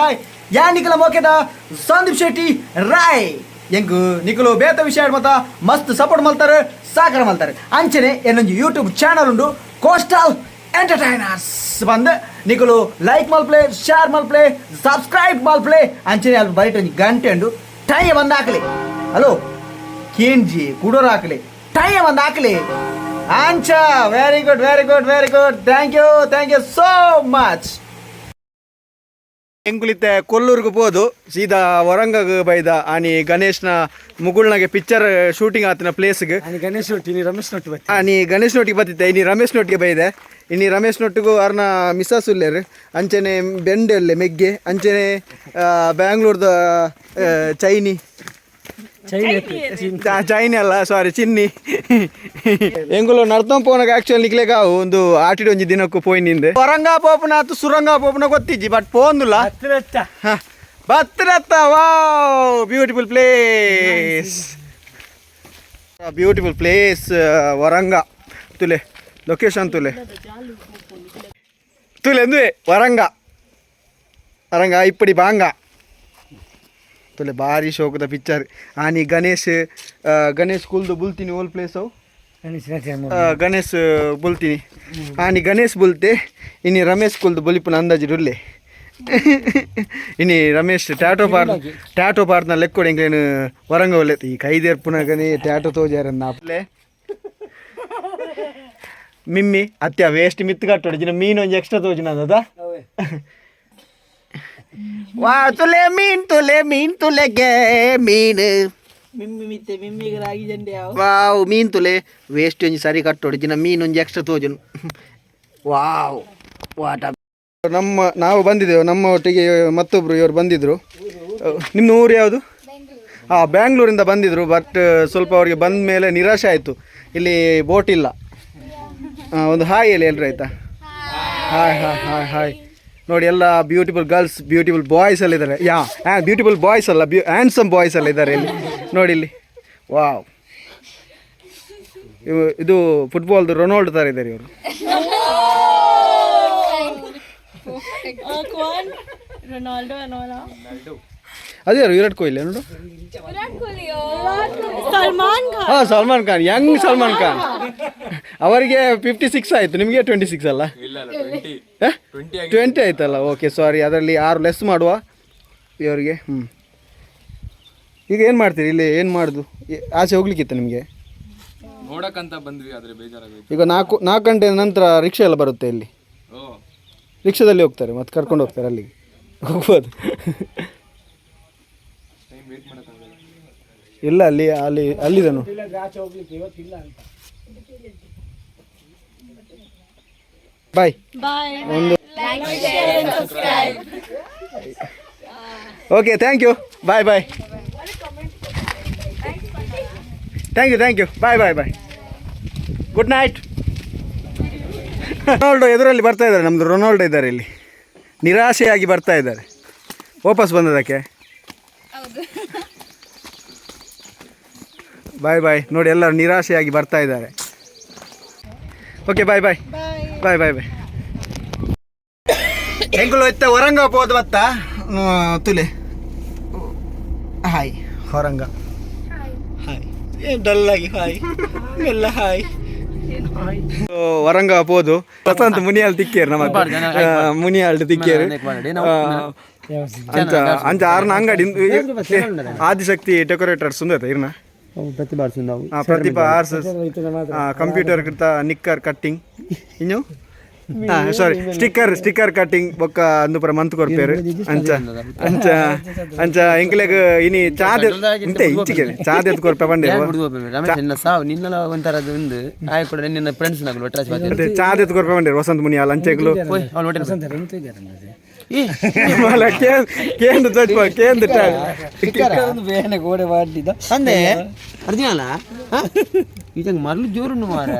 hi ಯಾ ನಿಖಲ ಮೋಕೆದ ಸಂದೀಪ್ ಶೆಟ್ಟಿ ರಾಯ್ ಎಂಕು ನಿಖಲು ಬೇತ ವಿಷಯ ಮತ್ತ ಮಸ್ತ್ ಸಪೋರ್ಟ್ ಮಲ್ತಾರೆ ಸಾಕರ ಮಲ್ತಾರೆ ಅಂಚನೆ ಏನೊಂದು ಯೂಟ್ಯೂಬ್ ಚಾನಲ್ ಉಂಡು ಕೋಸ್ಟಲ್ ಎಂಟರ್ಟೈನರ್ಸ್ ಬಂದು ನಿಖಲು ಲೈಕ್ ಮಲ್ಪ್ಲೆ ಶೇರ್ ಮಲ್ಪ್ಲೆ ಸಬ್ಸ್ಕ್ರೈಬ್ ಮಲ್ಪ್ಲೆ ಅಂಚನೆ ಅಲ್ಲಿ ಬರೀಟ್ ಒಂದು ಗಂಟೆ ಉಂಡು ಟೈಮ್ ಬಂದು ಹಾಕಲಿ ಹಲೋ ಕೇಂಜಿ ಕುಡೋರು ಹಾಕಲಿ ಟೈಮ್ ಬಂದು ಹಾಕಲಿ ಅಂಚ very good very good very good thank you so much ಎಂಕುಲಿತ್ತೆ ಕೊಲ್ಲೂರ್ಗೆ ಹೋದು ಸೀದಾ ವರಂಗಗೆ ಬೈದ ಆನಿ ಗಣೇಶ್ನ ಮುಗುಳ್ನಾಗೆ ಪಿಕ್ಚರ್ ಶೂಟಿಂಗ್ ಆತನ ಪ್ಲೇಸ್ಗೆ ಗಣೇಶ್ ನೊಟ್ಟಿ ರಮೇಶ್ ನೊಟ್ಟಿ ಬತ್ತಿ ನೀ ಗಣೇಶ್ ನೊಟ್ಟಿಗೆ ಬತ್ತಿತ್ತೆ ಇನಿ ರಮೇಶ್ ನೊಟ್ಟಿಗೆ ಬೈದೆ ಇನ್ನು ರಮೇಶ್ ನೊಟ್ಟಿಗೂ ಅವ್ರನ್ನ ಮಿಸ್ಸಸ್ ಉಲ್ಲೇರು ಅಂಚನೆ ಬೆಂಡೆಲ್ಲೆ ಮೆಗ್ಗೆ ಅಂಚನೆ ಬ್ಯಾಂಗ್ಳೂರ್ದ ಚೈನಿ ಅಲ್ಲ ಸಾರಿ ಚಿನ್ನಿ ಎಂಗುಲು ನಡ್ತಂ ಪೋನಾಗ ಆಕ್ಚುಲಿ ನಿಕ್ಲೆಗಾವು ಒಂದು ಆಟಿಡ್ ಒಂಜಿ ದಿನಕ್ಕೂ ಪೋಯಿನಿಂದೆ ವರಂಗ ಪೋಪನ ಆತು ಸುರಂಗ ಪೋಪನ ಗೊತ್ತಿಜ್ಜಿ ಬಟ್ ಪೋಂದುಲ್ಲ ಬತ್ತಿರತ್ತ ವಾವ್ ಬ್ಯೂಟಿಫುಲ್ ಪ್ಲೇಸ್ ವರಂಗ ತುಲೆ ಲೊಕೇಶನ್ ತುಲೆ ಎಂದುವೆ ವರಂಗ ಇಪ್ಪಡಿ ಬಾಂಗ ತುಲೆ ಭಾರಿ ಶೋಕದ ಪಿಕ್ಚರ್ ಆನಿ ಗಣೇಶ್ ಕುಲ್ದು ಬುಲ್ತೀನಿ ಓಲ್ ಪ್ಲೇಸ್ ಅವು ಗಣೇಶ್ ಬುಲ್ತೀನಿ ಆನಿ ಗಣೇಶ್ ಬುಲ್ತೆ ಇನಿ ರಮೇಶ್ ಕುಲ್ದು ಬುಲಿಪುನ ಅಂದಾಜಿರುಲ್ಲೆ ಇನಿ ರಮೇಶ್ ಟ್ಯಾಟೋ ಪಾರ್ಟ್ನ ಲೆಕ್ಕೊಡಿ ಎಂಗ್ಲೇನು ವರಂಗ ಒಲ್ಲೆ ಈ ಕೈದೇರ್ಪುನಗನೆ ಟ್ಯಾಟೋ ತೋಜಾರನ್ನ ಅಪ್ಲೆ ಮಿಮ್ಮಿ ಅತ್ಯ ವೇಸ್ಟ್ ಮಿತ್ ಕಟ್ಟೋಡಿಜಿನ ಮೀನು ಒಂಜಿ ಎಕ್ಸ್ಟ್ರಾ ತೋಜಿನ ಅದ ವಾ ತುಲೆ ಮೀನ್ ತುಲೆಗೆ ಮೀನು ವಾವ್ ಮೀನ್ ತುಲೆ ವೇಸ್ಟ್ ಒಂಜಿ ಸರಿ ಕಟ್ಟೋಡಿಜಿನ ಮೀನು ಒಂಜಿ ಎಕ್ಸ್ಟ್ರಾ ತೋಜನು ವಾವ್ ವಾಟ ನಾವು ಬಂದಿದ್ದೆವು ನಮ್ಮ ಒಟ್ಟಿಗೆ ಮತ್ತೊಬ್ರು ಇವರು ಬಂದಿದ್ರು ನಿಮ್ಮ ಊರು ಯಾವುದು ಬ್ಯಾಂಗ್ಳೂರಿಂದ ಬಂದಿದ್ರು ಬಟ್ ಸ್ವಲ್ಪ ಅವ್ರಿಗೆ ಬಂದ ಮೇಲೆ ನಿರಾಶೆ ಆಯಿತು ಇಲ್ಲಿ ಬೋಟ್ ಇಲ್ಲ ಒಂದು ಹಾಯ್ ಹೇಳಿ ಎಲ್ರು ಆಯ್ತಾ ಹಾಯ್ ನೋಡಿ ಎಲ್ಲ ಬ್ಯೂಟಿಫುಲ್ ಗರ್ಲ್ಸ್ ಬ್ಯೂಟಿಫುಲ್ ಬಾಯ್ಸ್ ಎಲ್ಲ ಇದ್ದಾರೆ ಬ್ಯೂಟಿಫುಲ್ ಬಾಯ್ಸ್ ಅಲ್ಲ ಹ್ಯಾಂಡ್ಸಮ್ ಬಾಯ್ಸ್ ಎಲ್ಲ ಇದ್ದಾರೆ ಇಲ್ಲಿ ನೋಡಿ ಇಲ್ಲಿ ವಾವ್ ಇದು ಫುಟ್ಬಾಲ್ದು ರೊನಾಲ್ಡೋ ಥರ ಇದ್ದಾರೆ ಇವರು ಅದೇ ವಿರಾಟ್ ಕೊಹ್ಲಿ ನೋಡು ಸಲ್ಮಾನ್ ಖಾನ್ ಯಂಗ್ ಸಲ್ಮಾನ್ ಖಾನ್ ಅವರಿಗೆ 56 ಆಯಿತು ನಿಮಗೆ 26 ಅಲ್ಲ 20 ಆಯ್ತಲ್ಲ ಓಕೆ ಸಾರಿ ಅದರಲ್ಲಿ 6 ಲೆಸ್ ಮಾಡುವ ಇವರಿಗೆ ಈಗ ಏನು ಮಾಡ್ತೀರಿ ಇಲ್ಲಿ ಏನು ಮಾಡೋದು ಆಚೆ ಹೋಗ್ಲಿಕ್ಕಿತ್ತು ನಿಮಗೆ ನೋಡಕ್ಕಂತ ಬಂದ್ವಿ ಆದರೆ ಬೇಜಾರಾಗೋಯ್ತು ಈಗ 4 ಗಂಟೆ ನಂತರ ರಿಕ್ಷಾ ಎಲ್ಲ ಬರುತ್ತೆ ಇಲ್ಲಿ ರಿಕ್ಷಾದಲ್ಲಿ ಹೋಗ್ತಾರೆ ಮತ್ತೆ ಕರ್ಕೊಂಡು ಹೋಗ್ತಾರೆ ಅಲ್ಲಿಗೆ ಹೋಗ್ಬೋದು ಇಲ್ಲ ಅಲ್ಲಿದನು ಬಾಯ್ ಒಂದು okay thank you bye thank you bye good night Ronaldo ಎದುರಲ್ಲಿ ಬರ್ತಾ ಇದ್ದಾರೆ ನಮ್ಮದು ರೊನಾಲ್ಡೋ ಇದ್ದಾರೆ ಇಲ್ಲಿ ನಿರಾಶೆಯಾಗಿ ಬರ್ತಾ ಇದ್ದಾರೆ ವಾಪಸ್ ಬಂದದಕ್ಕೆ ಬಾಯ್ ನೋಡಿ ಎಲ್ಲರೂ ನಿರಾಶೆಯಾಗಿ ಬರ್ತಾ ಇದ್ದಾರೆ ಓಕೆ ಬಾಯ್ ಎಂಕುಲು ಇತ್ತ ವರಂಗ ಹೋದ ಮತ್ತ ತುಲೆ ಹಾಯ್ ಹೊರಂಗ ಹಾಯ್ ಡಲ್ಲಾಗಿ ಹಾಯ್ ಎಲ್ಲ ಹಾಯ್ ವರಂಗ ಹೋದು ವಸಂತ ಮುನಿಯಾಲ್ ತಿಕ್ಕೇರು ನಮ್ಮ ಮುನಿಯಾಲ್ ತಿಕ್ಕೇರು ಅಂಚ ಆರ್ನ ಅಂಗಡಿ ಆದಿಶಕ್ತಿ ಡೆಕೋರೇಟರ್ಸ್ ಉಂದತ ಇರ್ನ ಪ್ರತಿಭಾ ಆರ್ಸ್ ಕಂಪ್ಯೂಟರ್ ನಿಕ್ಕರ್ ಕಟ್ಟಿಂಗ್ ಇನ್ನು ಸಾರಿ ಸ್ಟಿಕ್ಕರ್ ಕಟ್ಟಿಂಗ್ ಬೊಕ್ಕ ಅಂದುಪುರ ಮಂತ್ ಕೊರ್ಪೇರು ಅಂಚ ಎಂಕ್ಲೆಗ್ ಇನಿ ಚಾದೆ ಇಂತೆ ಇಂಚಿಗೆ ಚಾದೆ ಎತ್ತು ಕೊರ್ಪೆ ಬಂದೆ ಚಾದೆ ಎತ್ತು ಕೊರ್ಪೆ ಬಂದೆ ವಸಂತ ಮುನಿಯಾಲ್ ಅಂಚೆಗ್ಲು ಮರಳು ಜೋರು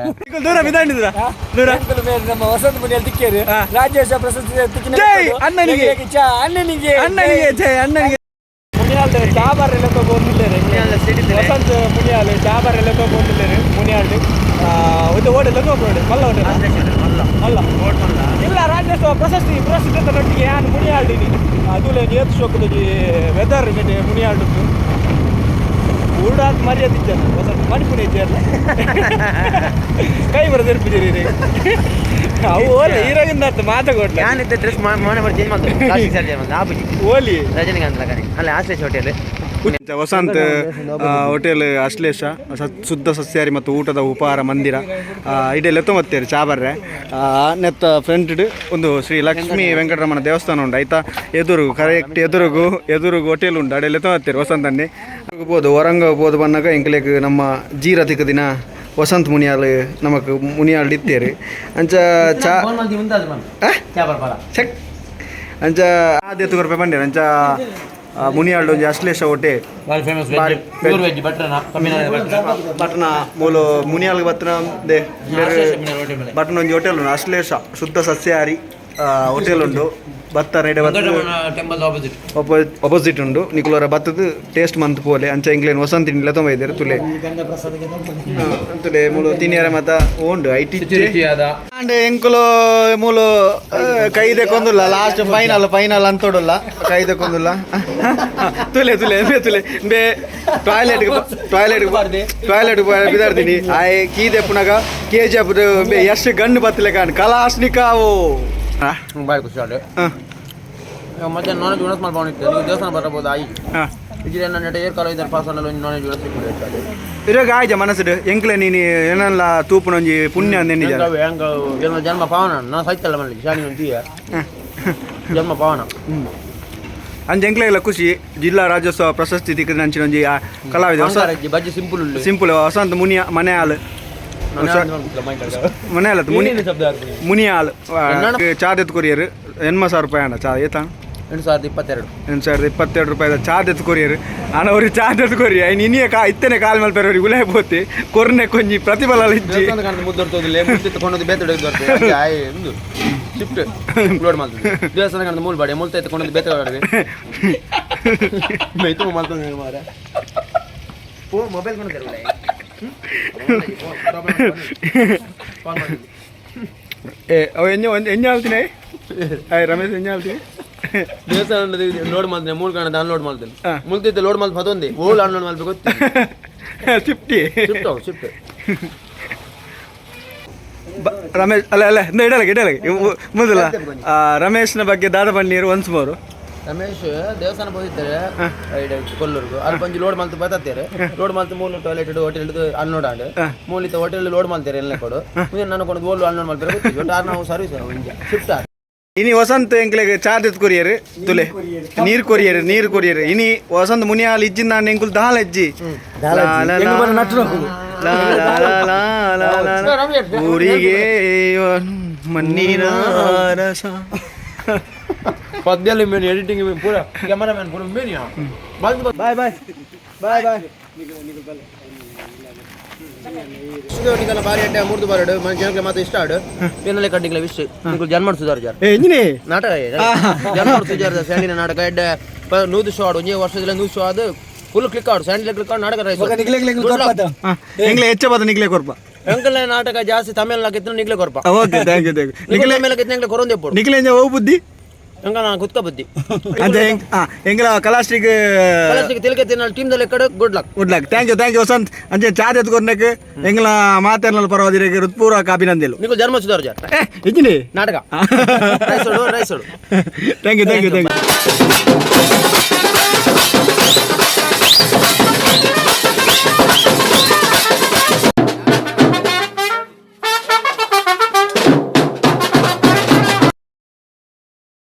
ದೂರ ಬಿದ್ದಾಡಿದ್ರ ದೂರ ನಮ್ಮ ವಸಂತ ಮುನಿಯಲ್ಲಿ ತಿಕ್ಕೇರು ರಾಜ್ಯೋತ್ಸವ ಪ್ರಶಸ್ತಿ ಅಣ್ಣನಿಗೆ ಮುನಿಯಾಲ್ದು ಚಾಬಾರ್ ಎಲ್ಲ ಬಂದಿದ್ದಾರೆ ವಸಂತ ಮುನಿಯಾಲ್ ಚಾಬಾರ್ ಎಲ್ಲ ಬಂದಿದ್ದಾರೆ ಮುನಿಯಾಲ್ದು ಒಂದು ಓಡೆಲ್ಲ ಮಲ್ಲ ಅಲ್ಲ ಇಲ್ಲ ರಾಜ್ಯೋತ್ಸವ ಪ್ರಶಸ್ತಿ ನೊಟ್ಟಿಗೆ ನಾನು ಮುನಿಯಾಡಿನಿ ಅದು ನೇತು ಶೋಕದ ವೆದರ್ ಮೇಲೆ ಮುನಿಯಾಡುದು ಊಡಾದ ಮರ್ಯಾದೆ ಇದ್ದಾರೆ ಹೊಸ ಮಣಿಪುರ ಇದ್ದಾರೆ ಕೈ ಬರದಿರ್ಬಿದ್ದೀರಿ ಅವು ಓಲಿ ಹೀರೋಗಿಂದ ಮಾತಾಡ್ಲಿ ನಾನಿದ್ದ ಡ್ರೆಸ್ ಮನೆ ಮಾಡಿ ಚೇಂಜ್ ಮಾಡ್ತಾರೆ ಓಲಿ ರಜನಿಕಾಂತ್ ಅಲ್ಲ ಆಶ್ಲೇಷ ಹೋಟೆಲ್ ವಸಂತ್ ಹೋಟೆಲ್ ಅಶ್ಲೇಷ ಶುದ್ಧ ಸಸ್ಯಾಹಾರಿ ಮತ್ತು ಊಟದ ಉಪಹಾರ ಮಂದಿರ ಇದೆಲ್ಲ ತೊಂಬತ್ತೇರಿ ಚಾಬರ್ರೆ ನೆತ್ತ ಫ್ರಂಟ್ ಒಂದು ಶ್ರೀ ಲಕ್ಷ್ಮೀ ವೆಂಕಟರಮಣ ದೇವಸ್ಥಾನ ಉಂಟು ಆಯ್ತಾ ಎದುರುಗು ಕರೆಕ್ಟ್ ಎದುರುಗು ಹೋಟೆಲ್ ಉಂಟು ಅಡೆಲ್ಲ ತೊಂಬತ್ತೇರಿ ವಸಂತನ್ನೇ ಹೋಗ್ಬೋದು ವರಂಗ ಹೋಗ್ಬೋದು ಬನ್ನಾಗ ಎಂಕ್ಲೆಗ್ ನಮ್ಮ ಜೀರತಿಕ ದಿನ ವಸಂತ್ ಮುನಿಯಾಲ್ ನಮಕ್ ಮುನಿಯಾಲ್ ಇತ್ತೇರಿ ಅಂಚ ಚಾ ಚೆಕ್ ಅಂಚ ಆದ್ಯ ರೂಪಾಯಿ ಬಂಡೇರಿ ಅಂಚ ಮುನಿಯಾಲ್ಡು ಒಂಜಿ ಅಶ್ಲೇಷ ಹೊಟ್ಟೆ ಬಟ್ನ ಮೂಲು ಮುನಿಯಾಲ್ಗೆ ಬತ್ತನ ಬಟ್ನ ಒಂಜಿ ಹೋಟೆಲ್ ಉಂಟು ಅಶ್ಲೇಷ ಶುದ್ಧ ಸಸ್ಯಾಹಾರಿ ಹೋಟೆಲ್ ಉಂಟು ಭತ್ತ ರೆಡೆ ಅಪೋಸಿಟ್ ಉಂಟು ನಿಕುಲರ ಭತ್ತದ ಟೇಸ್ಟ್ ಮಂತ್ ಪೋಲೆ ಅಂಚ ಇಂಗ್ಲೇನ್ ವಸಂತ ತಿಂಡಿಲ ತೊಂಬ ಇದ್ದಾರೆ ತುಲೆ ಮೂಲು ತಿನಿಯರ ಮತ ಉಂಡು ಐಟಿ ಅಂಡ್ ಎಂಕುಲು ಮೂಲು ಕೈದೆ ಕೊಂದುಲ್ಲ ಲಾಸ್ಟ್ ಫೈನಲ್ ಅಂತೋಡಲ್ಲ ಕೈದೆ ಕೊಂದುಲ್ಲ ತುಲೆ ಬೇ ಟಾಯ್ಲೆಟ್ ಬಿದಾಡ್ತೀನಿ ಆಯ್ ಕೀದೆ ಪುನಗ KGF ಎಷ್ಟು ಗಂಡು ಬತ್ತಲೆ ಕಾಣ್ ಕಲಾಶ್ನಿಕಾವು ಬಾಯ್ ಖುಷಿ ಆಡು ಮತ್ತೆ ನಾನ್ ವೆಜ್ ಯೂಸ್ ಮಾಡ್ಕೊಂಡಿದ್ದೆ ನೀವು ದೇವಸ್ಥಾನ ಬರಬಹುದು ಆಯಿ ಇದ್ರೆ ನನ್ನ ಏರ್ ಕಾಲ ಇದ್ದಾರೆ ಪಾಸ್ ಅನ್ನಲ್ಲ ನಾನ್ ವೆಜ್ ಯೂಸ್ ಮಾಡ್ಕೊಂಡಿದ್ದೆ ಇರಾಗ ಆಯ್ಜ ಮನಸ್ಸು ಎಂಕ್ಲೆ ನೀನು ಏನಲ್ಲ ತೂಪುನೊಂಜಿ ಪುಣ್ಯ ಅಂದೇನಿಜ ಹೆಂಗ ಜನ್ಮ ಪಾವನ ನಾನು ಸೈತಲ್ಲ ಮಲ್ಲಿ ಶಾನಿ ಅಂತೀಯ ಜನ್ಮ ಪಾವನ ಅಂಜ ಎಂಕ್ಲೆಲ್ಲ ಖುಷಿ ಜಿಲ್ಲಾ ರಾಜ್ಯೋತ್ಸವ ಪ್ರಶಸ್ತಿ ತಿಕ್ಕದ ನಂಚಿನೊಂಜಿ ಕಲಾವಿದ ಬಜ್ಜಿ ಸಿಂಪಲ್ ವಸಂತ ಮುನಿಯ ಮನೆಯಾಲ್ ಮುನಿಯಾಲ್ ಚಾರ್ಜ್ ಕೊರಿಯರ್ 80,000 ರೂಪಾಯಿ ಅಣ್ಣ ಚಾ ಏತ 8,022 ರೂಪಾಯಿ ಚಾರ್ಜ್ ಕೊರಿಯರ್ ಅಣ್ಣ ಅವ್ರಿಗೆ ಚಾರ್ಜ್ ಕೊರಿಯ ನಿನ್ನೆ ಇತ್ತನೆ ಕಾಲ್ ಮೇಲೆ ಬರೋರಿಗೆ ಗುಲಾಬಿ ಬೋತಿ ಕೊರ್ನೆ ಕೊಂಜಿ ಪ್ರತಿಫಲ ಇಜ್ಜಿ ಶಿಫ್ಟ್ ಲೋಡ್ ಮಾಡ್ತೀವಿ ದೇವಸ್ಥಾನ ಕಂಡು ಮೂಲ್ ಬಾಡಿ ಮುಲ್ತ ಎತ್ಕೊಂಡು ಬೇತ ಮೈತು ಮಾಡ್ತಾನೆ ಮಾರ ಮೊಬೈಲ್ ಅವ ಎಂಜ ಹೇಳ್ತೀನಿ ರಮೇಶ್ ಎಂಜ ಹೇಳ್ತೀನಿ ದೇವಸ್ಥಾನ ಲೋಡ್ ಮಾಡ್ತೇನೆ ಮೂಲ್ ಕಾಣ ಡೌನ್ಲೋಡ್ ಮಾಡ್ತೇನೆ ಮುಲ್ತಿದ್ದೆ ಲೋಡ್ ಮಾಡಿ ಮತ್ತೊಂದು ಓಲ್ ಅನ್ಲೋಡ್ ಮಾಡ್ಬೇಕು ಶಿಫ್ಟ್ ರಮೇಶ್ ಅಲ್ಲ ಇಡಲಾಗಿ ಮೊದಲ ರಮೇಶ್ನ ಬಗ್ಗೆ ದಾದ ಬಣ್ಣೀರು ಒನ್ಸ್ ಮೋರು ರಮೇಶ್ ದೇವಸ್ಥಾನ ಹೋಗಿದ್ದಾರೆ ಕೊಲ್ಲೂರ್ಗು ಅಲ್ಲಿ ಬಂದು ಲೋಡ್ ಮಾಡ್ತು ಬರ್ತೇರೆ ಲೋಡ್ ಮಾಡ್ತು ಮೂಲ ಟಾಯ್ಲೆಟ್ ಹೋಟೆಲ್ ಅನ್ಲೋಡ್ ಮೂಲಿತ ಹೋಟೆಲ್ ಲೋಡ್ ಮಾಡ್ತಾರೆ ಎಲ್ಲ ಕೊಡು ನಾನು ಕೊಂಡು ಓಲ್ ಅನ್ಲೋಡ್ ಮಾಡ್ತಾರೆ ನಾವು ಸರ್ವಿಸ್ ಶಿಫ್ಟ್ ಇನಿ ವಸಂತ ಎಂಕ್ಲೆಗ್ ಚಾರ್ಜ್ ಕೊರಿಯರ್ ತುಲೆ ನೀರ್ ಕೊರಿಯರ್ ಇನಿ ವಸಂತ ಮುನಿಯಾಲ್ ಇಜ್ಜಿನ ನಾನು ಎಂಕುಲ್ ದಾಲ್ ಅಜ್ಜಿ ಊರಿಗೆ ಮಣ್ಣಿನ ರಸ ಪದ್ಯಲ್ಲಿ ಮೇನ್ ಎಡಿಟಿಂಗ್ ಪೂರ ಕ್ಯಾಮರಾಮನ್ ಪೂರ ಮೇನ್ ಯಾ ಬಾಯ್ ಸುದೋಟಿಗಲ ಬಾರಿ ಅಡ್ಡ ಮೂರ್ದು ಬಾರಡು ಮನ ಜನಕ್ಕೆ ಮಾತು ಇಷ್ಟ ಆಡು ಪೇನಲೆ ಕಡ್ಡಿಗಲ ವಿಶ್ ನಿಕುಲ್ ಜನ್ಮ ಸುಧಾರ ಜಾರ್ ಎಂಜಿನಿ ನಾಟಕ ಜನ್ಮ ಸುಧಾರ ಸ್ಯಾಂಡಿನ ನಾಟಕ ಎಡ್ಡ ನೂದು ಶೋ ಆಡು ಒಂದೇ ವರ್ಷದಲ್ಲಿ ನೂದು ಶೋ ಆದು ಫುಲ್ ಕ್ಲಿಕ್ ಆಡು ಸ್ಯಾಂಡಿಲ ಕ್ಲಿಕ್ ಆಡು ನಾಟಕ ರೈಸ್ ಎಂಗ್ಲೆ ಹೆಚ್ಚ ಬದ ನಿಕ್ಲೆ ಕೊರ್ಪ ಎಂಕಲ ನಾಟಕ ಜಾಸ್ತಿ ತಮಿಳ್ನಾಗ ಕಿತ್ತನ ನಿಕ್ಲೆ ಕೊರ್ಪ ಓಕೆ ಥ್ಯಾಂಕ್ ಯು ನಿಕ್ಲೆ ಮೇಲೆ ಕಿತ್ತನ ಎಂಗ್ಲೆ ಕೊರೊಂದೆ ಪೋಡು ನಿಕ್ಲೆ ಎಂಜ ಓ ಬುದ್ಧಿ ಎಂಗ ನಾ ಕುತ್ಕ ಬುದ್ಧಿ ಅಂದ್ರೆ ಎಂಗ್ಲ ಕಲಾಸ್ಟಿಕ್ ತಿಲ್ಕೆ ತಿನ್ನಲ್ ಟೀಮ್ ದಲ್ಲಿ ಕಡೆ good luck thank you Vasanth ಅಂಚೆ ಚಾರ್ಜ್ ಎತ್ಕೊರ್ನಕ್ಕೆ ಎಂಗ್ಲ ಮಾತೇರ್ನಲ್ ಪರವಾದಿರಿಗೆ ಹೃತ್ಪೂರ್ವಕ ಅಭಿನಂದನೆಗಳು ನಿಕುಲ್ ಜನ್ಮ ಸುಧಾರ ಜಾರ್ ಇದ್ದೀನಿ ನಾಟಕ ರೈಸೋಡು ಥ್ಯಾಂಕ್ ಯು